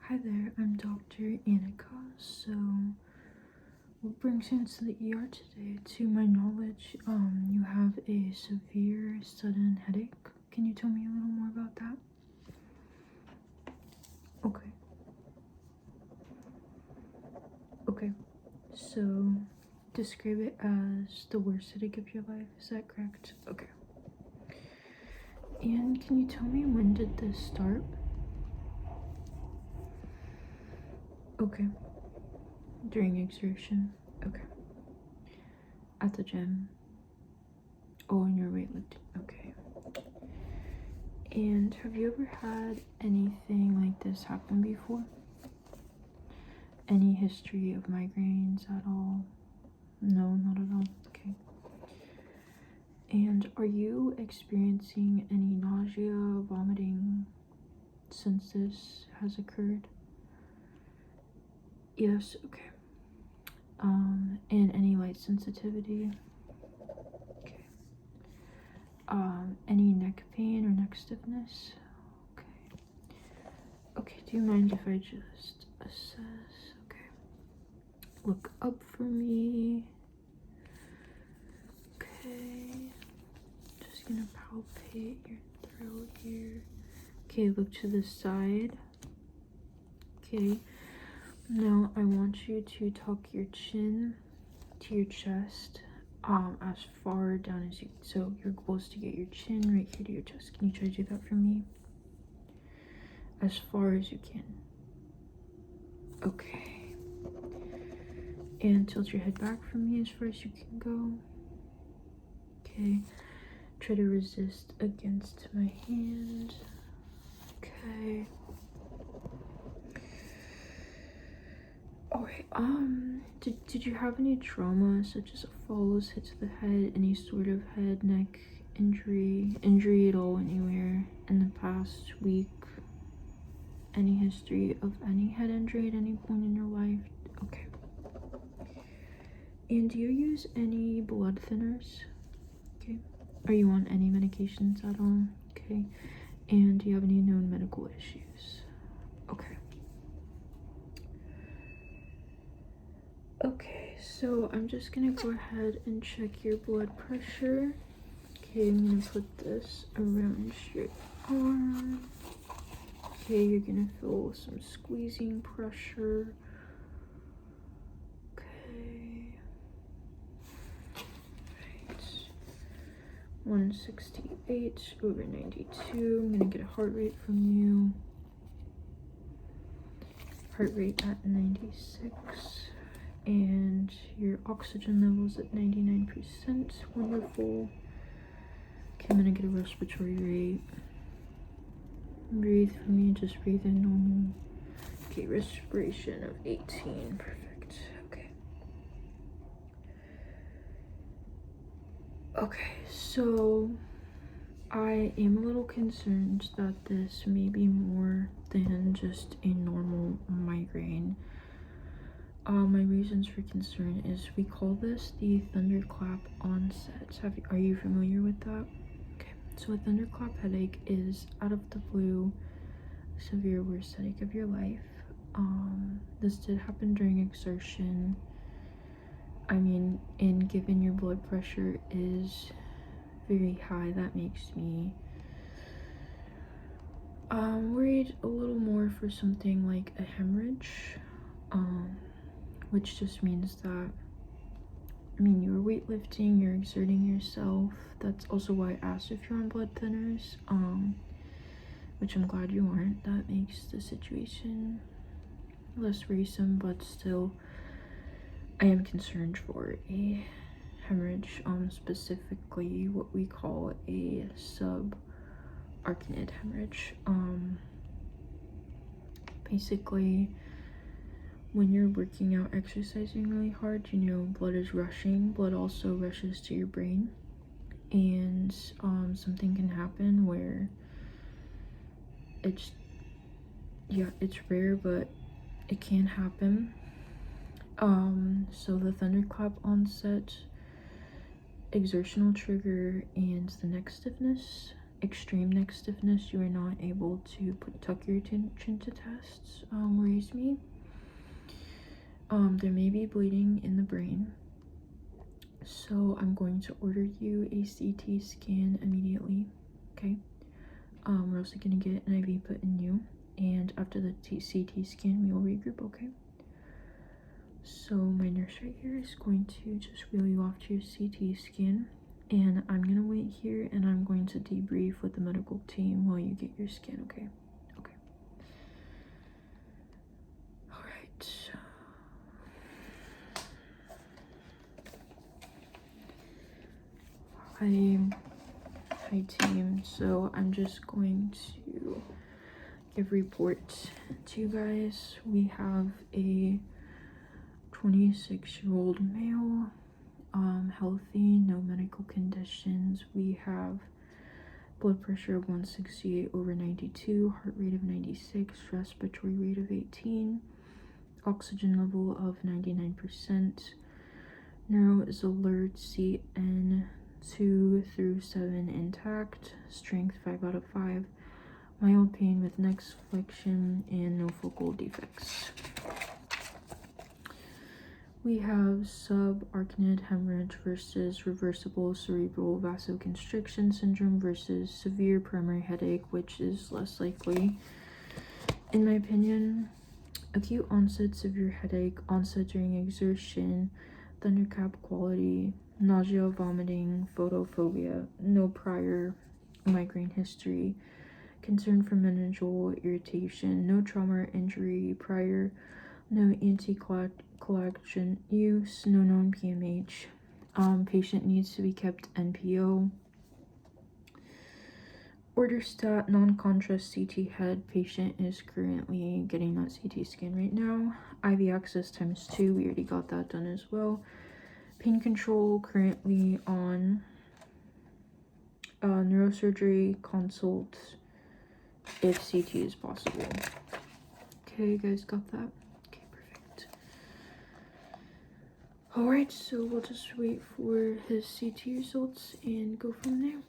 Hi there, I'm Dr. Annika. So, what brings you into the ER today? To my knowledge, you have a severe sudden headache. Can you tell me a little more about that? Okay. Okay. So, describe it as the worst headache of your life. Is that correct? Okay. And can you tell me when did this start? Okay. During exertion. Okay. At the gym. Oh, and you're weightlifting. Okay. And have you ever had anything like this happen before? Any history of migraines at all? No, not at all. Okay. And are you experiencing any nausea, vomiting since this has occurred? Yes, okay. And any light sensitivity? Okay. Any neck pain or neck stiffness? Okay. Okay, do you mind if I just assess? Okay. Look up for me. Okay. Just gonna palpate your throat here. Okay, look to the side. Okay. Now I want you to tuck your chin to your chest, as far down as you. So your goal is to get your chin right here to your chest. Can you try to do that for me? As far as you can. Okay. And tilt your head back from me as far as you can go. Okay. Try to resist against my hand. Okay. Alright, did you have any trauma such as falls, hit to the head, any sort of head, neck injury at all anywhere in the past week? Any history of any head injury at any point in your life? Okay. And do you use any blood thinners? Okay. Are you on any medications at all? Okay. And do you have any known medical issues? Okay. Okay, so I'm just gonna go ahead and check your blood pressure. Okay, I'm gonna put this around your arm. Okay, you're gonna feel some squeezing pressure. Okay. Right. 168 over 92. I'm gonna get a heart rate from you. Heart rate at 96. And your oxygen levels at 99%. Wonderful. Okay, I'm gonna get a respiratory rate. Breathe for me, just breathe in normal. Okay, respiration of 18. Perfect. Okay. Okay, so I am a little concerned that this may be more than just a normal migraine. My reasons for concern is we call this the thunderclap onset. Are you familiar with that? Okay, so a thunderclap headache is out of the blue, severe worst headache of your life. This did happen during exertion. I mean, and given your blood pressure is very high, that makes me worried a little more for something like a hemorrhage, which just means that, I mean, you're weightlifting, you're exerting yourself. That's also why I asked if you're on blood thinners, which I'm glad you aren't. That makes the situation less worrisome, but still, I am concerned for a hemorrhage, specifically what we call a subarachnoid hemorrhage. Basically, when you're working out, exercising really hard, you know, blood is rushing. Blood also rushes to your brain, and something can happen where it's rare, but it can happen. So the thunderclap onset, exertional trigger, and the neck stiffness, extreme neck stiffness, you are not able to tuck your chin to tests. Worries me. There may be bleeding in the brain, so I'm going to order you a CT scan immediately. Okay. We're also gonna get an IV put in you, and after the CT scan, we will regroup. Okay. So my nurse right here is going to just wheel you off to your CT scan, and I'm gonna wait here and I'm going to debrief with the medical team while you get your scan. Okay. Okay. All right. Hi team. So I'm just going to give reports to you guys. We have a 26-year-old male, healthy, no medical conditions. We have blood pressure of 168/92, heart rate of 96, respiratory rate of 18, oxygen level of 99%. Neuro is alert, CN 2 through 7 intact, strength 5/5, mild pain with neck flexion, and no focal defects. We have subarachnoid hemorrhage versus reversible cerebral vasoconstriction syndrome versus severe primary headache, which is less likely, in my opinion. Acute onset severe headache, onset during exertion, thunderclap quality, nausea, vomiting, photophobia, no prior migraine history, concern for meningeal irritation, no trauma or injury prior, no anticoagulant use, no known PMH. Patient needs to be kept NPO. Order stat, non-contrast CT head. Patient is currently getting that CT scan right now. IV access ×2, we already got that done as well. Pain control currently on neurosurgery consult if CT is possible. Okay, you guys got that? Okay, perfect. Alright, so we'll just wait for his CT results and go from there.